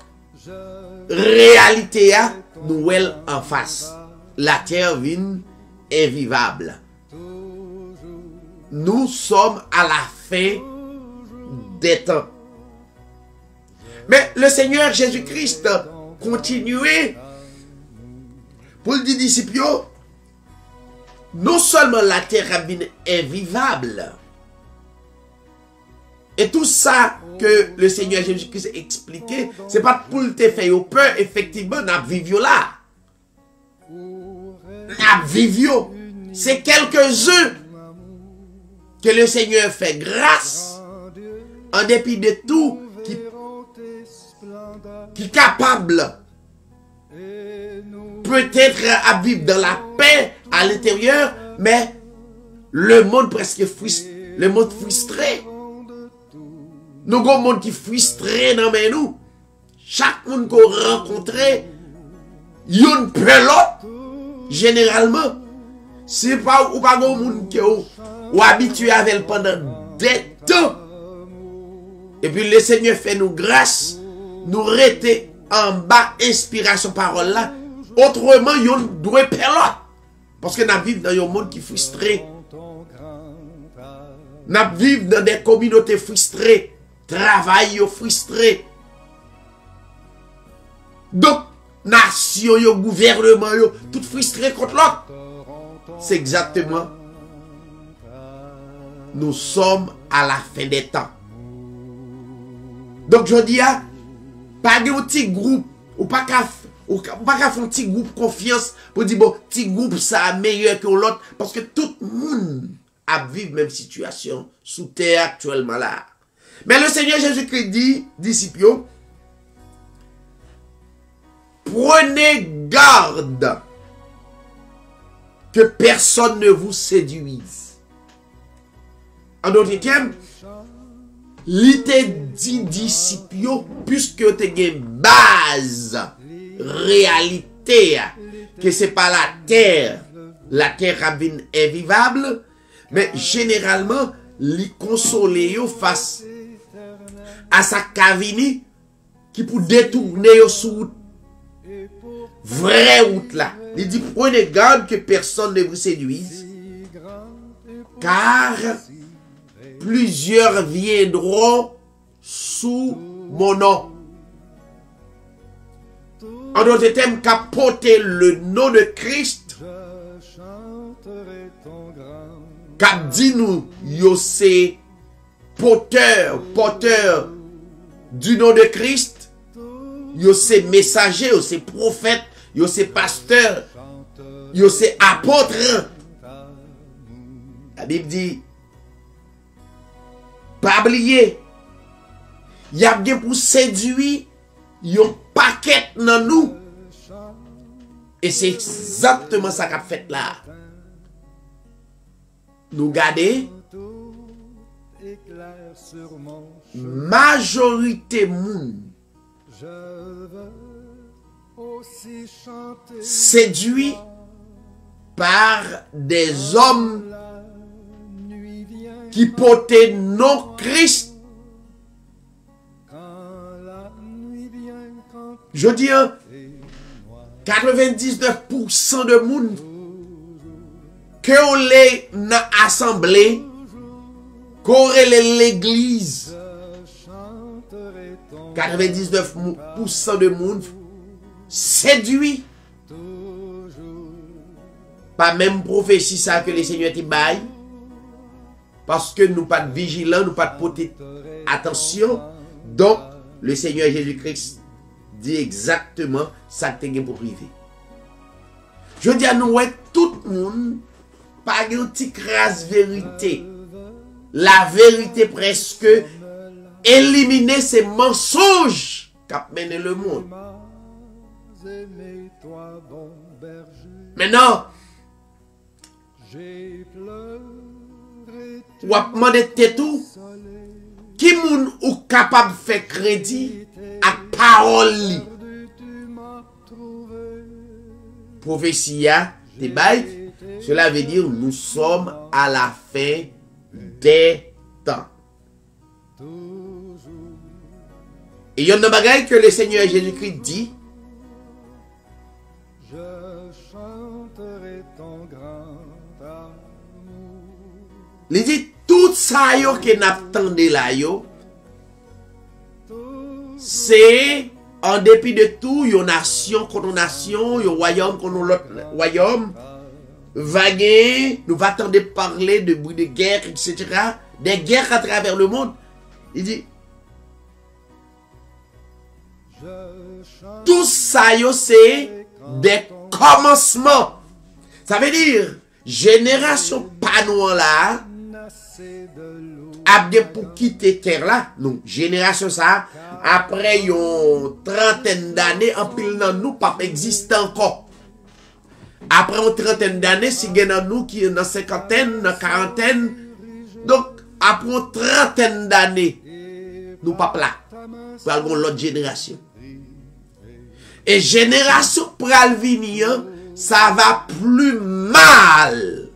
réalité a nous en face. La terre vient invivable. Nous sommes à la fin des temps. Mais le Seigneur Jésus-Christ continuait pour le disciple, non seulement la terre est invivable, et tout ça que le Seigneur Jésus-Christ a expliqué, c'est pas pour te faire peur, effectivement, nous vivons là. Nous vivons. C'est quelques-uns que le Seigneur fait grâce, en dépit de tout, qui est capable peut-être à vivre dans la paix à l'intérieur, mais le monde presque frustré, le monde frustré. Nous avons un monde qui est frustré dans nous. Chaque monde qu'on rencontre, il y a une pelote, généralement. C'est pas ou pas un monde qui est habitué avec elle pendant des temps. Et puis le Seigneur fait nous grâce, nous rester en bas, inspiration parole là. Autrement, il y a une douée pelote. Parce que nous vivons dans un monde qui est frustré. Nous vivons dans des communautés frustrées. Travail frustré. Donc, nation, gouvernement, tout frustré contre l'autre. C'est exactement. Nous sommes à la fin des temps. Donc, je dis, pas de petit groupe, ou pas qu'à faire un petit groupe confiance pour dire, bon, petit groupe, ça meilleur que l'autre. Parce que tout le monde a vécu même situation sous terre actuellement là. Mais le Seigneur Jésus-Christ dit, disciples, prenez garde que personne ne vous séduise. En d'autres termes, l'ité dit disciple, puisque tu as une base, réalité, que c'est pas la terre a bien invivable, mais généralement, li consoler yo face à sa cavini qui pour détourner yo sous vraie route là. Il dit prenez garde que personne ne vous séduise, car plusieurs viendront sous mon nom. En d'autres termes, qu'a porté le nom de Christ, qu'a dit nous, yo c'est porteur du nom de Christ, yo c'est messager, yo c'est prophète, yo c'est pasteur, yo c'est apôtre. La Bible dit, pas oublier, y a bien pour séduire, yon paquet dans nous. Et c'est exactement ça qu'a fait là. Nous gardez, majorité moun séduit par des hommes qui portaient non Christ. Je dis 99% de monde que on les dans assemblée, qu'on l'église, 99% de monde séduit pas même prophétie ça que le Seigneur te baille, parce que nous pas de vigilants, nous pas de porter attention. Donc le Seigneur Jésus-Christ dit exactement ça que tu as pour priver. Je dis à nous, tout le monde, pas une petite crasse vérité. La vérité presque, éliminer ces mensonges qui mené le monde. Maintenant, ou a demandé tout, qui moun ou capable de faire crédit à parole li. Prophétie te bail, cela veut dire nous sommes à la fin des temps. Et il y a un bagage que le Seigneur Jésus-Christ dit. Il dit tout ça yo que n'attendez là yo, c'est en dépit de tout, yon nation contre nation, yon royaume contre l'autre royaume, vaguer, nous va attendre parler de bruit de guerre, etc. Des guerres à travers le monde. Il dit, tout ça yo c'est des commencements. Ça veut dire, génération panouan là, abde pour quitter terre là, non, génération ça, après une trentaine d'années, en pile dans nous, pas existe encore. Après une trentaine d'années, si il dans nous qui est dans cinquantaine, dans quarantaine, donc après une trentaine d'années, nous pas là, pour avoir l'autre génération. Et génération pral venir, ça va plus mal.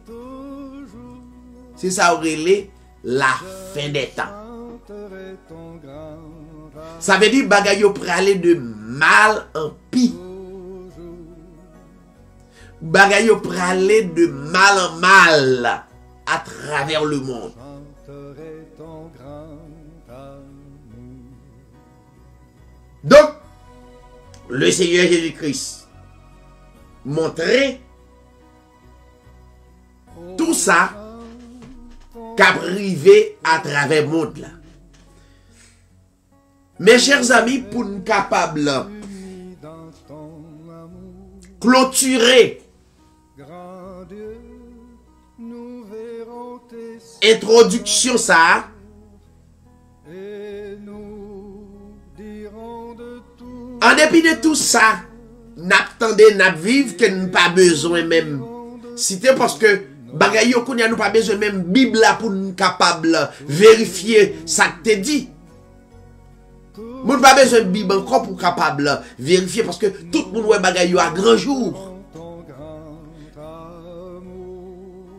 C'est ça aurait la fin des temps. Ça veut dire bagay yo pralé de mal en pis. Bagay yo pralé de mal en mal à travers le monde. Donc, le Seigneur Jésus-Christ montrait tout ça qu'a privé à travers le monde là. Mes chers amis, pour nous capables clôturer introduction ça, en dépit de tout ça, n'attendez, n'a vivre que nous pas besoin même. C'était parce que bagay yo qu'on y a nous pas besoin même Bible là pour nous capable vérifier ça que te dit. Nous pas besoin de Bible encore pour capable vérifier parce que tout le monde ouais bagay yo à grand jour.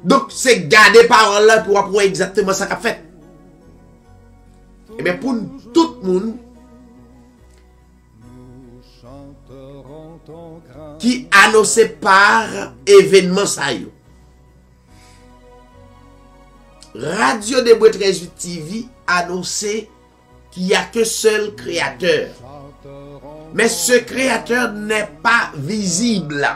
Donc c'est garder parole là pour voir exactement ça qu'a fait. Et bien pour tout le monde qui annoncé par événement ça yo. Radio Débois 13 TV annoncé qu'il n'y a que seul créateur. Mais ce créateur n'est pas visible.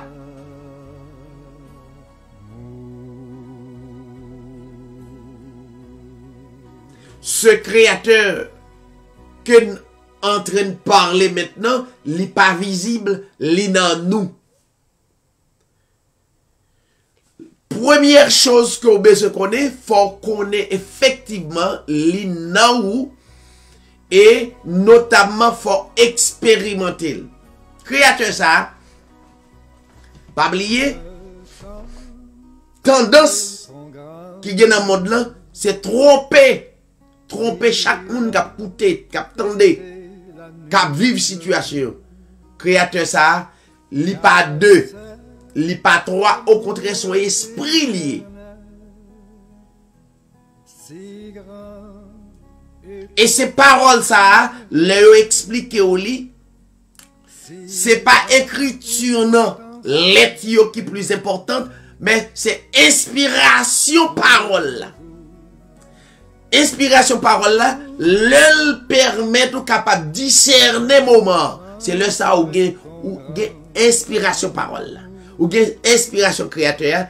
Ce créateur que nous sommes en train de parler maintenant, il n'est pas visible, il est dans nous. Première chose que vous besoin connaître, faut qu'on ait effectivement l'inaou et notamment faut expérimenter. Créateur ça, pas oublier, tendance qui vient dans le monde là, c'est tromper chaque monde qui a écouté, qui a attendu, qui a vécu situation. Créateur ça, il pas deux. Li pas trois, au contraire, son esprit lié. Et ces paroles, ça, leur expliquer au lit, c'est pas écriture, non, lettre qui est plus importante, mais c'est inspiration parole. Inspiration parole là, leur permet ou capable discerner moment. C'est le ça ou gain inspiration parole là. Ou bien inspiration créateur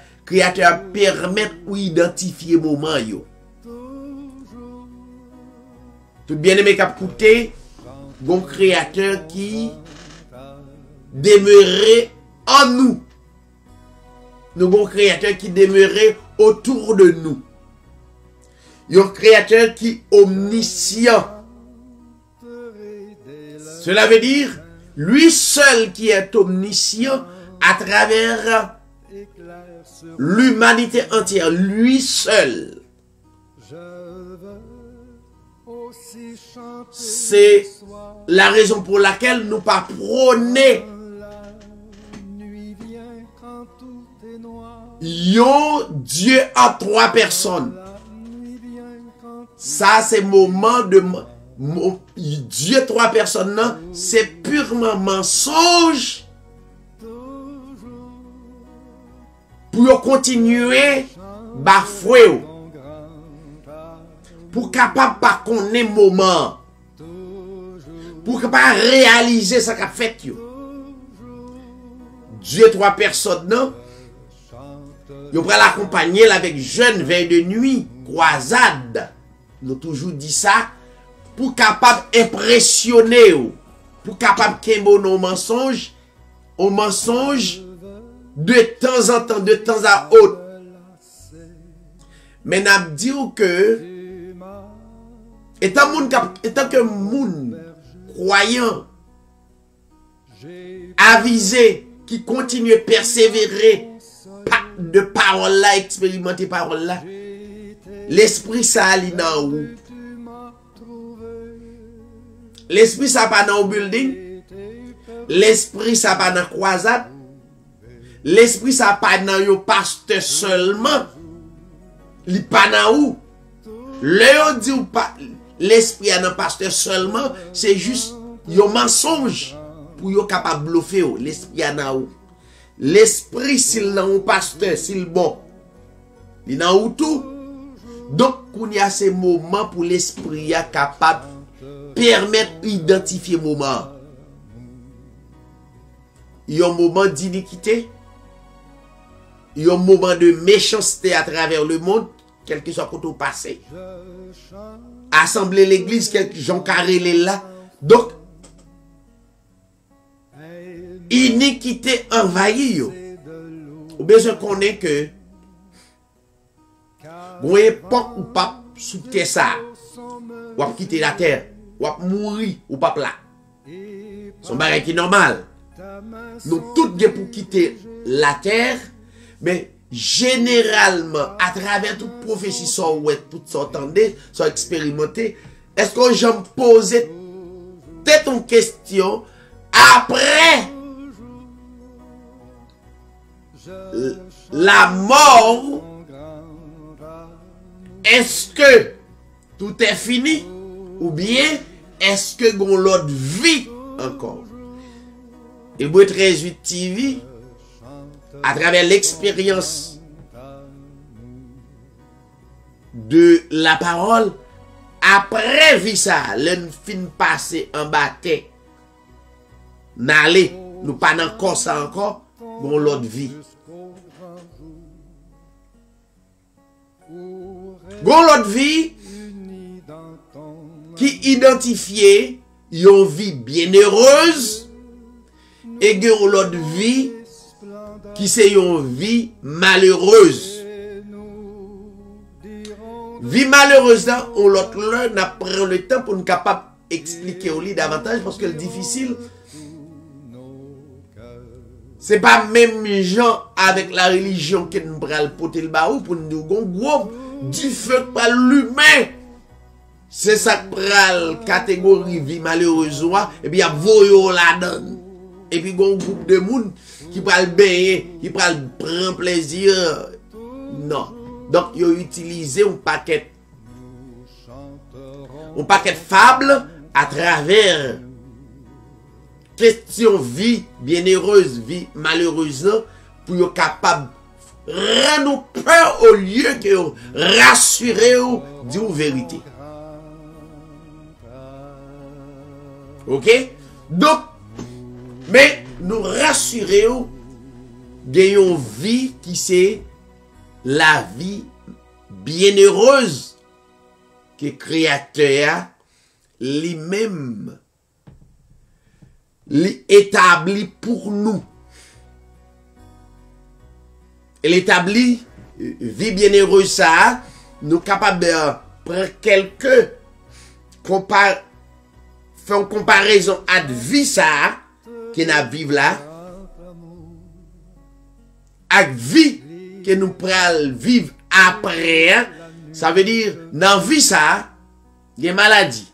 permet ou identifier moment yo. Tout bien aimé cap écouter, bon créateur qui demeurait en nous. Nous bon créateur qui demeurait autour de nous. Un créateur qui omniscient. Cela veut dire lui seul qui est omniscient à travers l'humanité entière, lui seul. C'est la raison pour laquelle nous pas prôner yon Dieu à trois personnes. Ça c'est moment de Dieu trois personnes, non, c'est purement mensonge. Pour continuer bafouer pour capable pas connaître moment pour capable réaliser ça qu'a fait yo. Dieu trois personnes non yo pral l'accompagner avec jeune veille de nuit croisade nous toujours dit ça pour capable impressionner pour capable kembo nos mensonges au mensonge de temps en temps, de temps à autre. Mais n'a dit que étant que moun croyant avisé qui continue à persévérer de parole là, expérimenter parole là, l'esprit ça ali nan ou. L'esprit ça pas dans building, l'esprit ça pas dans croisade. L'esprit ça pas dans yo pasteur seulement. Li pas dans ou. Le dit ou pas l'esprit dans pasteur seulement, c'est juste yo mensonge pour yo capable bluffer ou. L'esprit dans ou. L'esprit s'il dans ou pasteur, s'il bon. Il dans ou tout. Donc il y a ces moments pour l'esprit capable permettre d'identifier moment. Il y a un moment d'iniquité. Il y a un moment de méchanceté à travers le monde, quel que soit côté passé. Assembler l'église, quelques gens carrés là. Donc, iniquité envahit yo. Ou besoin qu'on ait que, bon époque ou pas sous terre ça, ou quitter la terre, ou mourir ou pas là. Son bagage qui est normal. nous tous pour quitter la terre, mais généralement, à travers toute prophétie, soit tout s'entendait, soit expérimenté, est-ce que je me posais peut-être une question après la mort, est-ce que tout est fini ou bien est-ce que gon l'autre vie encore? Hébreux 13:8 TV, à travers l'expérience de la parole, après vie ça, l'un fin passé en bataille, n'allez, nous pas encore ça encore, gon l'autre vie. Gon l'autre vie qui identifiait une vie bienheureuse et gon l'autre vie qui c'est une vie malheureuse. Vie malheureuse là, on l'autre là, n'a pris le temps pour nous capable expliquer au lit davantage parce que le difficile c'est pas même gens avec la religion qui nous pral porter le baou pour nous gros du feu par l'humain. C'est ça que pral catégorie vie malheureuse et puis y a voyo la donne. Et puis gon groupe de monde qui pral baigner, qui pral prendre plaisir. Non. Donc yo utilisé un paquet fable à travers question vie bienheureuse, vie malheureuse, pour être capable de rendre peur au lieu que rassurer ou dire vérité. Ok? Donc, mais nous rassurer ou gagnons vie qui c'est la vie bienheureuse que le Créateur lui-même l'établit pour nous. Elle établit vie bienheureuse ça, nous capables de prendre quelques faire une comparaison à vie ça qui n'a vivre là avec vie que nous pral vivre après. Ça veut dire dans vie ça il y a maladie,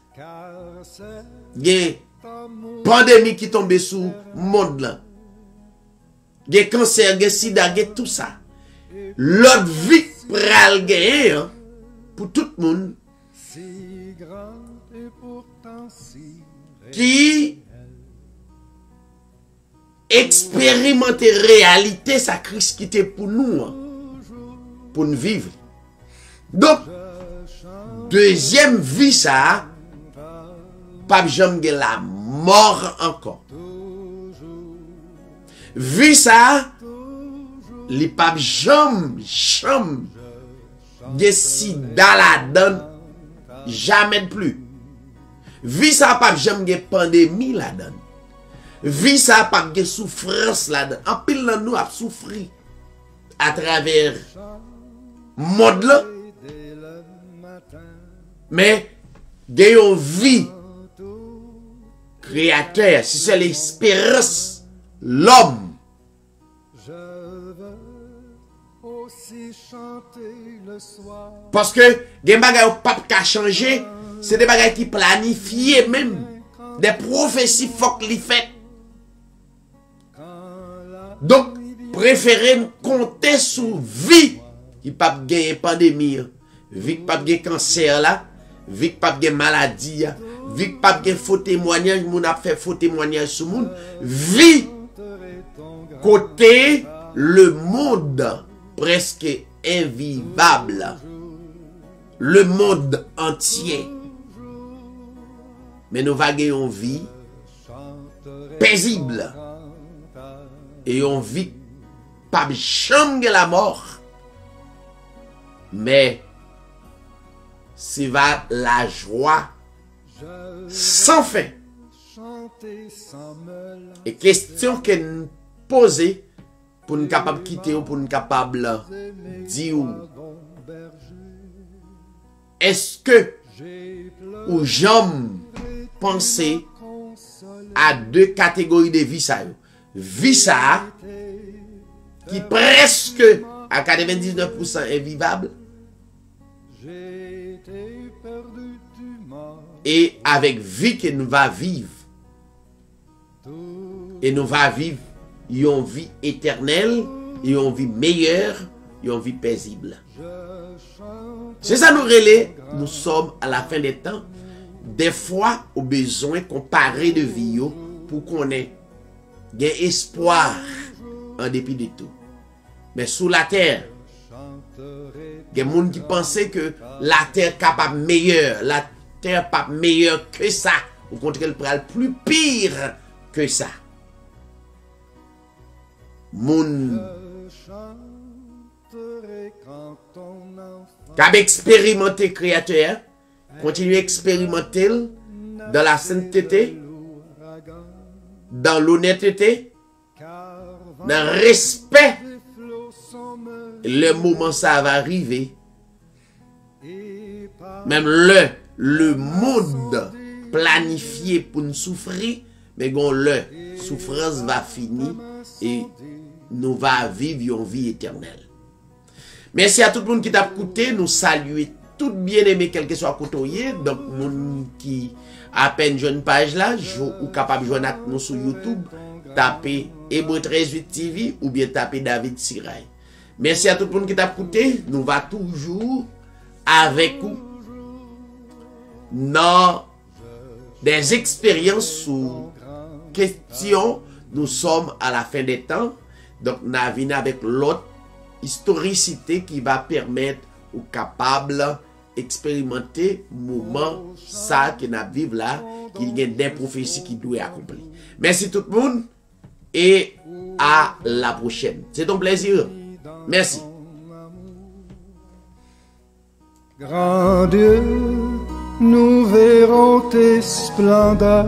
il y a pandémie qui tombe sous le monde là. Il y a cancer, il y a sida, il y a tout ça. L'autre vie pral gagner hein, pour tout le monde qui expérimente réalité ça Christ qui était pour nous hein, pour nous vivre. Donc deuxième vie ça pas jamais la mort encore. Vie ça les pas jamais sida la donne jamais de plus. Vie ça pas jamais pandémie la donne. Vie ça pas de souffrance là dedans. En pile dans nous a souffri à travers monde là. Mais gagnons vie créateur, si c'est l'espérance l'homme. Parce que des bagages pas qu'à changer, c'est des bagages qui planifiés même, des prophéties faut qu'ils fait. Donc, préférez compter sur vie qui pas gagner pandémie, vie qui pas gagner cancer là, vie qui pas gagner maladie, vie qui pas gagner faux témoignage, moun a fait faux témoignage sur moun, vie côté le monde presque invivable, le monde entier. Mais nous vaguons vie paisible et on vit pas jamais la mort, mais c'est va la joie sans fin. Et question que nous posons pour nous capable quitter ou pour nous capable dire est-ce que ou j'aime penser à deux catégories de vie ça. vie ça, qui presque à 99% invivable, et avec vie que nous va vivre, et nous va vivre une vie éternelle, une vie meilleure, une vie paisible. C'est ça nous relais, nous sommes à la fin des temps. Des fois, au besoin comparer de vie pour qu'on ait espoir en dépit de tout. Mais sous la terre, il y a des gens qui pensaient que la terre capable meilleure, la terre pas meilleure que ça. Au contraire, elle prend plus pire que ça. Moun qui a expérimenté créateur, continue à expérimenter dans la sainteté, dans l'honnêteté, dans le respect. Le moment ça va arriver. Même le monde planifié pour nous souffrir, mais quand le souffrance va finir et nous va vivre une vie éternelle. Merci à tout le monde qui t'a écouté. Nous saluons tout bien aimé quel que soit côté. Donc, moun qui à peine joine page là, ou capable de joindre nous sur YouTube, tapez Hébreu 13 TV ou bien tapez David Siray. Merci à tout le monde qui t'a écouté. Nous va toujours avec vous dans des expériences sous questions. Nous sommes à la fin des temps. Donc, nous venons avec l'autre historicité qui va permettre aux capables d'expérimenter le moment ça que nous vivons là, qu'il y a des prophéties qui doivent accomplir. Merci tout le monde et à la prochaine. C'est un plaisir. Merci. Grand Dieu, nous verrons tes splendeurs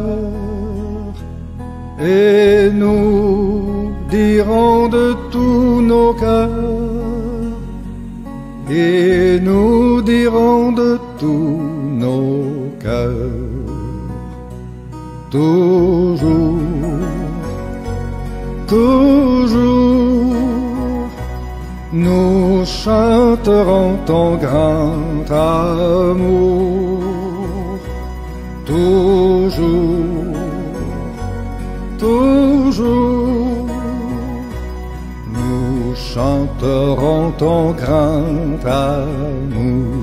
et nous dirons de tous nos cœurs, et nous dirons de tous nos cœurs, toujours, toujours, nous chanterons ton grand amour, toujours, toujours, nous chanterons ton grand amour.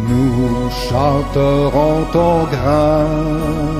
Nous chanterons ton grand